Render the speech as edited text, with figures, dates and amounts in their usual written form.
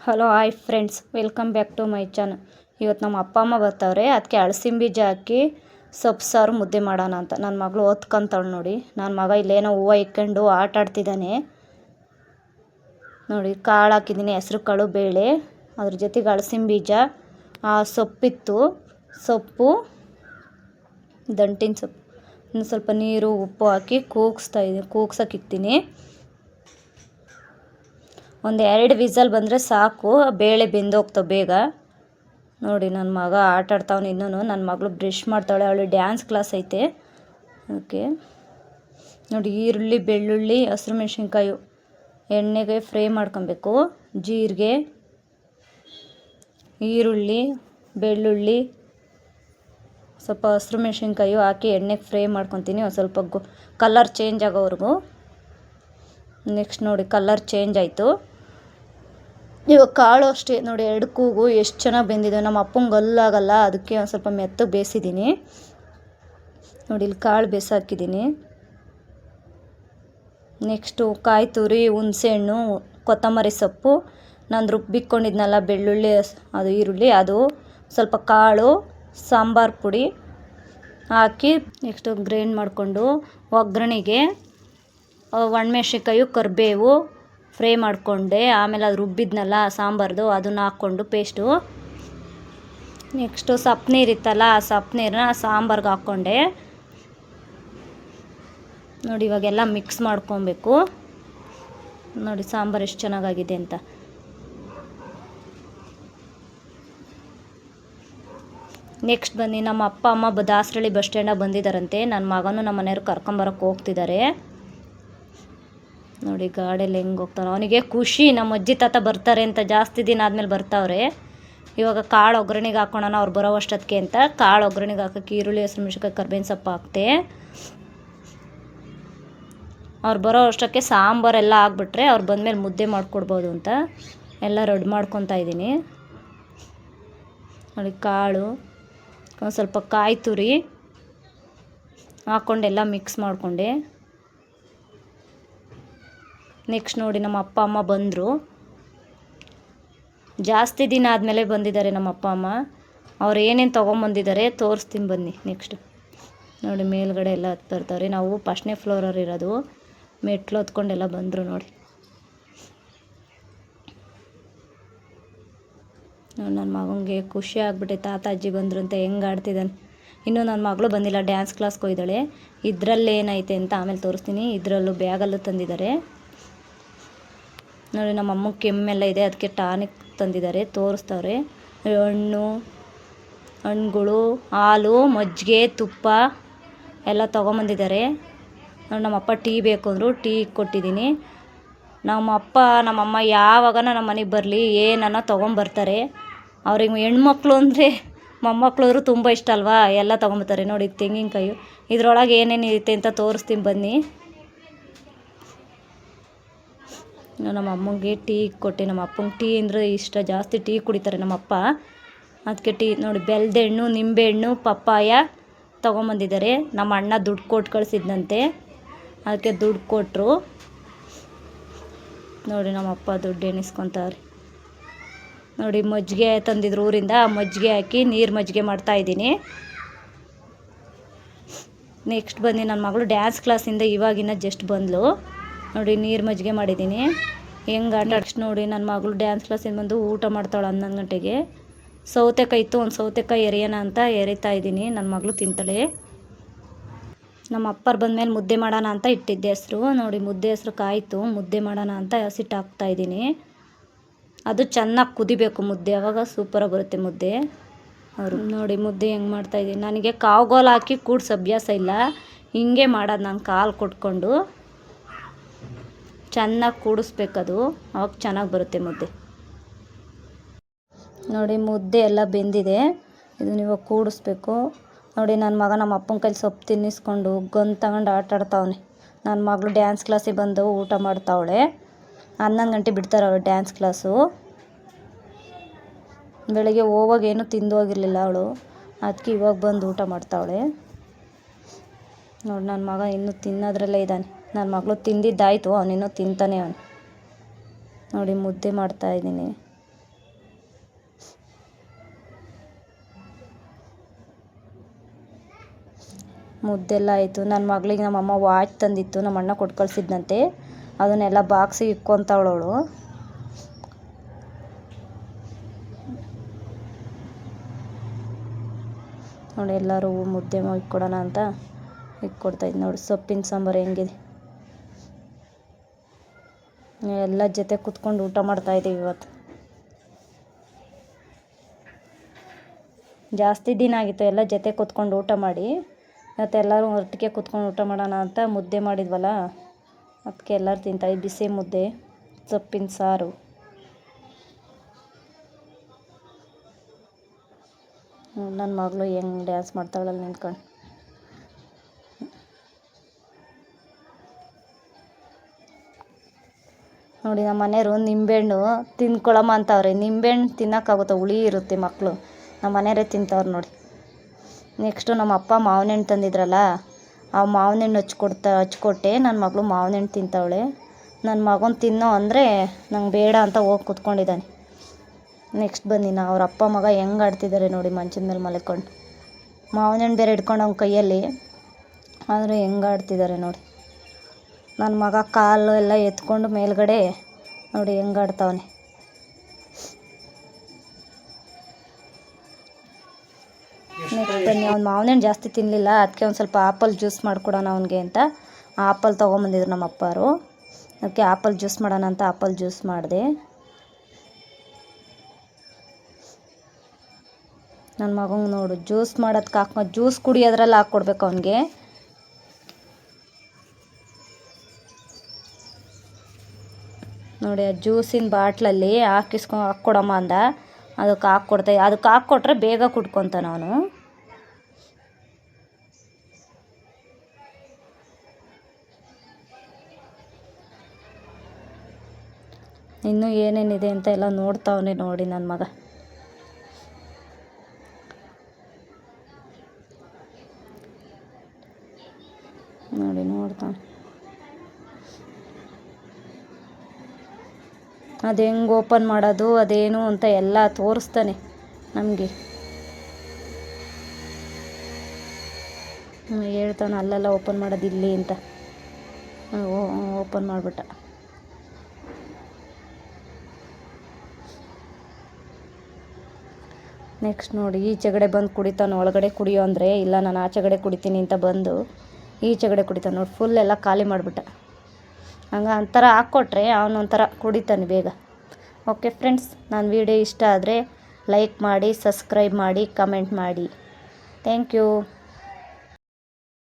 Hello hi friends, welcome back to my channel. ಇವತ್ತು ನಮ್ಮ ಅಪ್ಪ ಅಮ್ಮ ಬರ್ತಾವ್ರೆ, ಅದಕ್ಕೆ ಅಳಸಿನ ಬೀಜ ಹಾಕಿ ಸೊಪ್ಪು ಸಾರು ಮುದ್ದೆ ಮಾಡೋಣ ಅಂತ. ನನ್ನ ಮಗಳು ಓದ್ಕೊಂತಾಳೆ ನೋಡಿ. ನನ್ನ ಮಗ ಇಲ್ಲೇನೋ ಹೂವು ಇಕ್ಕೊಂಡು ಆಟ ಆಡ್ತಿದ್ದಾನೆ ನೋಡಿ. ಕಾಳು ಹಾಕಿದ್ದೀನಿ, ಹೆಸ್ರು ಕಾಳು, ಬೇಳೆ, ಅದ್ರ ಜೊತೆಗೆ ಅಳಸಿನ ಬೀಜ, ಸೊಪ್ಪಿತ್ತು, ಸೊಪ್ಪು, ದಂಟಿನ ಸೊಪ್ಪು, ಇನ್ನು ಸ್ವಲ್ಪ ನೀರು ಉಪ್ಪು ಹಾಕಿ ಕೂಗ್ಸೋಕ್ಕಿಕ್ತೀನಿ. ಒಂದು 2 ವಿಸಲ್ ಬಂದರೆ ಸಾಕು, ಬೇಳೆ ಬೆಂದೋಗ್ತಾವೆ ಬೇಗ ನೋಡಿ. ನನ್ನ ಮಗ ಆಟ ಆಡ್ತಾವನೆ ಇನ್ನೂ. ನನ್ನ ಮಗಳು ಬ್ರಷ್ ಮಾಡ್ತಾಳೆ, ಅವಳು ಡ್ಯಾನ್ಸ್ ಕ್ಲಾಸ್ ಐತೆ. ಓಕೆ ನೋಡಿ, ಈರುಳ್ಳಿ, ಬೆಳ್ಳುಳ್ಳಿ, ಹಸಿರು ಮೆಣಸಿನ್ಕಾಯಿ ಎಣ್ಣೆಗೆ ಫ್ರೈ ಮಾಡ್ಕೊಬೇಕು. ಜೀರಿಗೆ, ಈರುಳ್ಳಿ, ಬೆಳ್ಳುಳ್ಳಿ, ಸ್ವಲ್ಪ ಹಸಿರು ಮೆಣಸಿನ್ಕಾಯಿ ಹಾಕಿ ಎಣ್ಣೆಗೆ ಫ್ರೈ ಮಾಡ್ಕೊತೀನಿ, ಒಂದು ಸ್ವಲ್ಪ ಕಲರ್ ಚೇಂಜ್ ಆಗೋವರೆಗೂ. ನೆಕ್ಸ್ಟ್ ನೋಡಿ, ಕಲರ್ ಚೇಂಜ್ ಆಯಿತು. ಇವಾಗ ಕಾಳು ಅಷ್ಟೇ ನೋಡಿ, 2 ಕೂಗು ಎಷ್ಟು ಚೆನ್ನಾಗಿ ಬೆಂದಿದೆ. ನಮ್ಮ ಅಪ್ಪಂಗೆ ಗಲ್ಲಾಗಲ್ಲ, ಅದಕ್ಕೆ ಒಂದು ಸ್ವಲ್ಪ ಮೆತ್ತಗೆ ಬೇಯಿಸಿದ್ದೀನಿ ನೋಡಿ. ಇಲ್ಲಿ ಕಾಳು ಬೇಯಿಸಾಕಿದ್ದೀನಿ. ನೆಕ್ಸ್ಟು ಕಾಯಿ ತುರಿ, ಹುಣಸೆಹಣ್ಣು, ಕೊತ್ತಂಬರಿ ಸೊಪ್ಪು, ನಾನು ರುಬ್ಬಿಕೊಂಡಿದ್ನಲ್ಲ ಬೆಳ್ಳುಳ್ಳಿ, ಅದು ಈರುಳ್ಳಿ, ಅದು ಸ್ವಲ್ಪ ಕಾಳು, ಸಾಂಬಾರು ಪುಡಿ ಹಾಕಿ ನೆಕ್ಸ್ಟು ಗ್ರೈಂಡ್ ಮಾಡಿಕೊಂಡು ಒಗ್ಗರಣೆಗೆ ಒಣಮೆಣ್ಸಿನ್ಕಾಯಿ, ಕರಿಬೇವು ಫ್ರೈ ಮಾಡಿಕೊಂಡೆ. ಆಮೇಲೆ ಅದು ರುಬ್ಬಿದ್ನಲ್ಲ ಸಾಂಬಾರ್ದು, ಅದನ್ನು ಹಾಕ್ಕೊಂಡು ಪೇಸ್ಟು. ನೆಕ್ಸ್ಟು ಸಪ್ಪೆ ನೀರು ಇತ್ತಲ್ಲ, ಆ ಸಪ್ಪೆ ನೀರನ್ನ ಸಾಂಬಾರ್ಗೆ ಹಾಕ್ಕೊಂಡೆ ನೋಡಿ. ಇವಾಗೆಲ್ಲ ಮಿಕ್ಸ್ ಮಾಡ್ಕೊಬೇಕು ನೋಡಿ, ಸಾಂಬಾರು ಎಷ್ಟು ಚೆನ್ನಾಗಾಗಿದೆ ಅಂತ. ನೆಕ್ಸ್ಟ್ ಬನ್ನಿ, ನಮ್ಮ ಅಪ್ಪ ಅಮ್ಮ ದಾಸರಳ್ಳಿ ಬಸ್ ಸ್ಟ್ಯಾಂಡಾಗ ಬಂದಿದ್ದಾರಂತೆ. ನನ್ನ ಮಗನೂ ನಮ್ಮ ಮನೆಯವ್ರು ಕರ್ಕೊಂಬರಕ್ಕೆ ಹೋಗ್ತಿದ್ದಾರೆ ನೋಡಿ. ಗಾಡಿಯಲ್ಲಿ ಹೆಂಗೆ ಹೋಗ್ತಾನೆ, ಅವನಿಗೆ ಖುಷಿ. ನಮ್ಮ ಅಜ್ಜಿ ತಾತ ಬರ್ತಾರೆ ಅಂತ, ಜಾಸ್ತಿ ದಿನ ಆದಮೇಲೆ ಬರ್ತಾವ್ರೆ. ಇವಾಗ ಕಾಳು ಒಗ್ಗರಣೆಗೆ ಹಾಕೋಣ ಅವ್ರು ಬರೋ ಅಷ್ಟೊತ್ತಿಗೆ ಅಂತ. ಕಾಳು ಒಗ್ಗರಣೆಗೆ ಹಾಕೋಕ್ಕೆ ಈರುಳ್ಳಿ, ಹಸಿರು ಮೆಣಸಿನ್ಕಾಯಿ, ಕರ್ಬೇವಿನ ಸೊಪ್ಪು ಹಾಕ್ತೆ. ಅವ್ರು ಬರೋ ಅಷ್ಟಕ್ಕೆ ಸಾಂಬಾರೆಲ್ಲ ಆಗಿಬಿಟ್ರೆ ಅವ್ರು ಬಂದಮೇಲೆ ಮುದ್ದೆ ಮಾಡಿಕೊಡ್ಬೋದು ಅಂತ ಎಲ್ಲ ರೆಡಿ ಮಾಡ್ಕೊತಾ ಇದ್ದೀನಿ ನೋಡಿ. ಕಾಳು, ಒಂದು ಸ್ವಲ್ಪ ಕಾಯಿ ತುರಿ ಹಾಕ್ಕೊಂಡೆಲ್ಲ ಮಿಕ್ಸ್ ಮಾಡಿಕೊಂಡೆ. ನೆಕ್ಸ್ಟ್ ನೋಡಿ, ನಮ್ಮ ಅಪ್ಪ ಅಮ್ಮ ಬಂದರು. ಜಾಸ್ತಿ ದಿನ ಆದಮೇಲೆ ಬಂದಿದ್ದಾರೆ ನಮ್ಮ ಅಪ್ಪ ಅಮ್ಮ. ಅವ್ರು ಏನೇನು ತೊಗೊಂಬಂದಿದ್ದಾರೆ ತೋರಿಸ್ತೀನಿ ಬನ್ನಿ. ನೆಕ್ಸ್ಟ್ ನೋಡಿ, ಮೇಲ್ಗಡೆ ಎಲ್ಲ ಹತ್ತು ಬರ್ತಾರೆ. ನಾವು ಫಸ್ಟ್ನೇ ಫ್ಲೋರಲ್ಲಿ ಇರೋದು, ಮೆಟ್ಲು ಹೊತ್ಕೊಂಡೆಲ್ಲ ಬಂದರು ನೋಡಿ. ನನ್ನ ಮಗನಿಗೆ ಖುಷಿ ಆಗಿಬಿಟ್ಟೆ, ತಾತ ಅಜ್ಜಿ ಬಂದರು ಅಂತ ಹೆಂಗೆ ಆಡ್ತಿದ್ದಾನೆ. ಇನ್ನೂ ನನ್ನ ಮಗಳು ಬಂದಿಲ್ಲ, ಡ್ಯಾನ್ಸ್ ಕ್ಲಾಸ್ಗೆ ಹೋಗಿದ್ದಾಳೆ. ಇದರಲ್ಲಿ ಏನೈತೆ ಅಂತ ಆಮೇಲೆ ತೋರಿಸ್ತೀನಿ. ಇದರಲ್ಲೂ ಬ್ಯಾಗಲ್ಲೂ ತಂದಿದ್ದಾರೆ ನೋಡಿ. ನಮ್ಮ ಅಮ್ಮಗೆ ಕೆಮ್ಮೆಲ್ಲ ಇದೆ, ಅದಕ್ಕೆ ಟಾನಿಕ್ ತಂದಿದ್ದಾರೆ, ತೋರಿಸ್ತವ್ರೆ. ಹಣ್ಣುಗಳು, ಹಾಲು, ಮಜ್ಜಿಗೆ, ತುಪ್ಪ ಎಲ್ಲ ತೊಗೊಂಬಂದಿದ್ದಾರೆ ನೋಡಿ. ನಮ್ಮಪ್ಪ ಟೀ ಬೇಕು ಅಂದರು, ಟೀ ಕೊಟ್ಟಿದ್ದೀನಿ. ನಮ್ಮಪ್ಪ ನಮ್ಮಮ್ಮ ಯಾವಾಗ ನಮ್ಮ ಮನೆಗೆ ಬರಲಿ ಏನನ್ನ ತೊಗೊಂಬರ್ತಾರೆ. ಅವ್ರಿಗೆ ಹೆಣ್ಮಕ್ಳು ಅಂದರೆ ಮೊಮ್ಮಕ್ಳು ತುಂಬ ಇಷ್ಟ ಅಲ್ವಾ, ಎಲ್ಲ ತೊಗೊಂಬರ್ತಾರೆ ನೋಡಿ. ತೆಂಗಿನಕಾಯಿ, ಇದರೊಳಗೆ ಏನೇನು ಇರುತ್ತೆ ಅಂತ ತೋರಿಸ್ತೀನಿ ಬನ್ನಿ. ನಮ್ಮ ಅಮ್ಮಂಗೆ ಟೀ ಕೊಟ್ಟೆ. ನಮ್ಮ ಅಪ್ಪಂಗೆ ಟೀ ಅಂದರೆ ಇಷ್ಟ, ಜಾಸ್ತಿ ಟೀ ಕುಡಿತಾರೆ ನಮ್ಮಪ್ಪ, ಅದಕ್ಕೆ ಟೀ ನೋಡಿ. ಬೆಲ್ದೆಹಣ್ಣು, ನಿಂಬೆಹಣ್ಣು, ಪಪ್ಪಾಯ ತೊಗೊಂಬಂದಿದ್ದಾರೆ. ನಮ್ಮ ಅಣ್ಣ ದುಡ್ಡು ಕೊಟ್ಟು ಕಳಿಸಿದ್ನಂತೆ, ಅದಕ್ಕೆ ದುಡ್ಡು ಕೊಟ್ಟರು ನೋಡಿ. ನಮ್ಮಪ್ಪ ದುಡ್ಡು ಎಣಿಸ್ಕೊತಾರೆ ನೋಡಿ. ಮಜ್ಜಿಗೆ ತಂದಿದ್ರು ಊರಿಂದ, ಮಜ್ಜಿಗೆ ಹಾಕಿ ನೀರು ಮಜ್ಜಿಗೆ ಮಾಡ್ತಾಯಿದ್ದೀನಿ. ನೆಕ್ಸ್ಟ್ ಬನ್ನಿ, ನನ್ನ ಮಗಳು ಡ್ಯಾನ್ಸ್ ಕ್ಲಾಸಿಂದ ಇವಾಗಿನ ಜಸ್ಟ್ ಬಂದಳು ನೋಡಿ. ನೀರು ಮಜ್ಜಿಗೆ ಮಾಡಿದ್ದೀನಿ, ಹೆಂಗೆ ಆಟ ಆಡ್ಸಿ ನೋಡಿ. ನನ್ನ ಮಗಳು ಡ್ಯಾನ್ಸ್ ಕ್ಲಾಸಿಂದ ಬಂದು ಊಟ ಮಾಡ್ತಾಳೆ 11 ಗಂಟೆಗೆ. ಸೌತೆಕಾಯಿ ಇತ್ತು, ಒಂದು ಸೌತೆಕಾಯಿ ಎರಿಯೋಣ ಅಂತ ಎರಿತಾ ಇದ್ದೀನಿ. ನನ್ನ ಮಗಳು ತಿಂತಾಳೆ. ನಮ್ಮ ಅಪ್ಪರು ಬಂದಮೇಲೆ ಮುದ್ದೆ ಮಾಡೋಣ ಅಂತ ಇಟ್ಟಿದ್ದೆ ಹೆಸರು ನೋಡಿ. ಮುದ್ದೆ ಹೆಸರು ಕಾಯಿತು, ಮುದ್ದೆ ಮಾಡೋಣ ಅಂತ ಹಸಿಟ್ಟು ಹಾಕ್ತಾಯಿದ್ದೀನಿ. ಅದು ಚೆನ್ನಾಗಿ ಕುದಿಬೇಕು ಮುದ್ದೆ, ಆವಾಗ ಸೂಪರಾಗಿ ಬರುತ್ತೆ ಮುದ್ದೆ. ಅವರು ನೋಡಿ ಮುದ್ದೆ ಹೆಂಗೆ ಮಾಡ್ತಾಯಿದ್ದೀನಿ. ನನಗೆ ಕಾವುಗೋಲು ಹಾಕಿ ಕೂಡ್ಸೋ ಅಭ್ಯಾಸ ಇಲ್ಲ, ಹಿಂಗೆ ಮಾಡೋದು ನಾನು. ಕಾಲು ಕೊಟ್ಕೊಂಡು ಚೆನ್ನಾಗಿ ಕೂಡಿಸ್ಬೇಕದು, ಅವಾಗ ಚೆನ್ನಾಗಿ ಬರುತ್ತೆ ಮುದ್ದೆ ನೋಡಿ. ಮುದ್ದೆ ಎಲ್ಲ ಬೆಂದಿದೆ, ಇದನ್ನ ಇವಾಗ ಕೂಡಿಸ್ಬೇಕು ನೋಡಿ. ನನ್ನ ಮಗ ನಮ್ಮ ಅಪ್ಪನ ಕೈಲಿ ಸೊಪ್ಪು ತಿನ್ನಿಸ್ಕೊಂಡು ಗನ್ ತಗೊಂಡು ಆಟ ಆಡ್ತಾವನೆ. ನನ್ನ ಮಗಳು ಡ್ಯಾನ್ಸ್ ಕ್ಲಾಸಿಗೆ ಬಂದು ಊಟ ಮಾಡ್ತಾವಳೆ. 11 ಗಂಟೆ ಬಿಡ್ತಾರೆ ಅವಳು ಡ್ಯಾನ್ಸ್ ಕ್ಲಾಸು. ಬೆಳಗ್ಗೆ ಹೋಗುವಾಗ ಏನೂ ತಿಂದು ಹೋಗಿರಲಿಲ್ಲ ಅವಳು, ಅದಕ್ಕೆ ಇವಾಗ ಬಂದು ಊಟ ಮಾಡ್ತಾವಳೆ ನೋಡಿ. ನನ್ನ ಮಗ ಇನ್ನೂ ತಿನ್ನೋದ್ರಲ್ಲೇ ಇದ್ದಾನೆ. ನನ್ನ ಮಗಳು ತಿಂದಿದ್ದಾಯಿತು, ಅವನಿನ್ನೂ ತಿಂತಾನೆ ಅವನು ನೋಡಿ. ಮುದ್ದೆ ಮಾಡ್ತಾಯಿದ್ದೀನಿ ಮುದ್ದೆಲ್ಲ ಆಯಿತು. ನನ್ನ ಮಗಳಿಗೆ ನಮ್ಮಮ್ಮ ವಾಚ್ ತಂದಿತ್ತು, ನಮ್ಮ ಅಣ್ಣ ಕೊಟ್ಟು ಕಳಿಸಿದ್ನಂತೆ. ಅದನ್ನೆಲ್ಲ ಬಾಕ್ಸಿಗೆ ಇಕ್ಕೊಂತವಳವಳು. ನೋಡಿ ಎಲ್ಲರೂ ಮುದ್ದೆ ಇಕ್ಕೊಡೋಣ ಅಂತ ಇಕ್ಕೊಡ್ತಾಯಿದ್ದು. ನೋಡಿ ಸೊಪ್ಪಿನ ಸಾಂಬಾರು ಹೆಂಗಿದೆ. ಎಲ್ಲ ಜೊತೆ ಕುತ್ಕೊಂಡು ಊಟ ಮಾಡ್ತಾಯಿದ್ದೀವಿ ಇವತ್ತು. ಜಾಸ್ತಿ ದಿನ ಆಗಿತ್ತು ಎಲ್ಲ ಜೊತೆ ಕುತ್ಕೊಂಡು ಊಟ ಮಾಡಿ. ಮತ್ತು ಎಲ್ಲರೂ ಒಟ್ಟಿಗೆ ಕುತ್ಕೊಂಡು ಊಟ ಮಾಡೋಣ ಅಂತ ಮುದ್ದೆ ಮಾಡಿದ್ವಲ್ಲ, ಅದಕ್ಕೆ ಎಲ್ಲರೂ ತಿಂತಾಯಿದ್ವಿ. ಬಿಸಿ ಮುದ್ದೆ, ಸೊಪ್ಪಿನ ಸಾರು. ನನ್ನ ಮಗಳು ಹೆಂಗೆ ಡ್ಯಾನ್ಸ್ ಮಾಡ್ತಾಳಲ್ಲಿ ನಿಂತ್ಕೊಂಡು. ನೋಡಿ ನಮ್ಮ ಮನೆಯವರು ನಿಂಬೆಹಣ್ಣು ತಿನ್ಕೊಳಮ್ಮ ಅಂತವ್ರೆ. ನಿಂಬೆಹಣ್ಣು ತಿನ್ನೋಕ್ಕಾಗುತ್ತೆ, ಹುಳಿ ಇರುತ್ತೆ. ಮಕ್ಕಳು ನಮ್ಮ ಮನೆಯವರೇ ತಿಂತವ್ರು ನೋಡಿ. ನೆಕ್ಸ್ಟು ನಮ್ಮ ಅಪ್ಪ ಮಾವಿನ ಹಣ್ಣು ತಂದಿದ್ರಲ್ಲ, ಆ ಮಾವಿನ ಹಣ್ಣು ಹಚ್ಕೊಟ್ಟೆ. ನನ್ನ ಮಗಳು ಮಾವಿನ ಹಣ್ಣು ತಿಂತವಳೆ. ನನ್ನ ಮಗನ ತಿನ್ನೋ ಅಂದರೆ ನಂಗೆ ಬೇಡ ಅಂತ ಹೋಗಿ ಕುತ್ಕೊಂಡಿದ್ದಾನೆ. ನೆಕ್ಸ್ಟ್ ಬನ್ನಿ ಅವ್ರ ಅಪ್ಪ ಮಗ ಹೆಂಗೆ ಆಡ್ತಿದ್ದಾರೆ ನೋಡಿ, ಮಂಚದ ಮೇಲೆ ಮಲ್ಕೊಂಡು. ಮಾವಿನ ಹಣ್ಣು ಬೇರೆ ಹಿಡ್ಕೊಂಡು ಅವ್ನ ಕೈಯಲ್ಲಿ, ಆದರೆ ಹೆಂಗೆ ಆಡ್ತಿದ್ದಾರೆ ನೋಡಿ. ನನ್ನ ಮಗ ಕಾಲು ಎಲ್ಲ ಎತ್ಕೊಂಡು ಮೇಲ್ಗಡೆ ನೋಡಿ ಹೆಂಗೆ ಆಡ್ತಾವನೆ. ನೆಕ್ಸ್ಟ್ ಬನ್ನಿ, ಅವ್ನು ಮಾವಿನ ಹಣ್ಣು ಜಾಸ್ತಿ ತಿನ್ನಲಿಲ್ಲ, ಅದಕ್ಕೆ ಒಂದು ಸ್ವಲ್ಪ ಆಪಲ್ ಜ್ಯೂಸ್ ಮಾಡಿಕೊಡೋಣ ಅವನಿಗೆ ಅಂತ ಆಪಲ್ ತೊಗೊಂಬಂದಿದ್ರು ನಮ್ಮ ಅಪ್ಪರು. ಅದಕ್ಕೆ ಆಪಲ್ ಜ್ಯೂಸ್ ಮಾಡೋಣ ಅಂತ ಆಪಲ್ ಜ್ಯೂಸ್ ಮಾಡಿದೆ. ನನ್ನ ಮಗಂಗೆ ನೋಡು ಜ್ಯೂಸ್ ಮಾಡೋದಕ್ಕೆ ಜ್ಯೂಸ್ ಕುಡಿಯೋದ್ರಲ್ಲಿ ಹಾಕ್ಕೊಡ್ಬೇಕು ಅವನಿಗೆ. ನೋಡಿ ಆ ಜ್ಯೂಸಿನ ಬಾಟ್ಲಲ್ಲಿ ಹಾಕ್ಕೊಡಮ್ಮ ಅಂದ, ಅದಕ್ಕೆ ಅದಕ್ಕೆ ಹಾಕ್ಕೊಟ್ರೆ ಬೇಗ ಕುಡ್ಕೊತಾನ ಅವನು. ಇನ್ನೂ ಏನೇನಿದೆ ಅಂತ ಎಲ್ಲ ನೋಡ್ತಾವನೆ ನೋಡಿ ನನ್ನ ಮಗ. ನೋಡಿ ನೋಡ್ತಾನೆ ಅದು ಹೆಂಗೆ ಓಪನ್ ಮಾಡೋದು ಅದೇನು ಅಂತ ಎಲ್ಲ ತೋರಿಸ್ತಾನೆ ನಮಗೆ. ಹೇಳ್ತಾನೆ ಅಲ್ಲೆಲ್ಲ ಓಪನ್ ಮಾಡೋದು ಇಲ್ಲಿ ಅಂತ. ಓಪನ್ ಮಾಡಿಬಿಟ್ಟ. ನೆಕ್ಸ್ಟ್ ನೋಡಿ ಈಚೆಗಡೆ ಬಂದು ಕುಡಿತಾನೆ. ಒಳಗಡೆ ಕುಡಿಯೋ ಅಂದರೆ ಇಲ್ಲ ನಾನು ಆಚೆಗಡೆ ಕುಡಿತೀನಿ ಅಂತ ಬಂದು ಈಚೆಗಡೆ ಕುಡಿತಾನೆ ನೋಡಿ. ಫುಲ್ ಎಲ್ಲ ಖಾಲಿ ಮಾಡಿಬಿಟ್ಟ. ಹಂಗೆ ಒಂಥರ ಹಾಕ್ಕೊಟ್ರೆ ಅವನೊಂಥರ ಕುಡಿತಾನೆ ಬೇಗ. ಓಕೆ ಫ್ರೆಂಡ್ಸ್, ನನ್ನ ವಿಡಿಯೋ ಇಷ್ಟ ಆದರೆ ಲೈಕ್ ಮಾಡಿ, ಸಬ್ಸ್ಕ್ರೈಬ್ ಮಾಡಿ, ಕಮೆಂಟ್ ಮಾಡಿ. Thank you.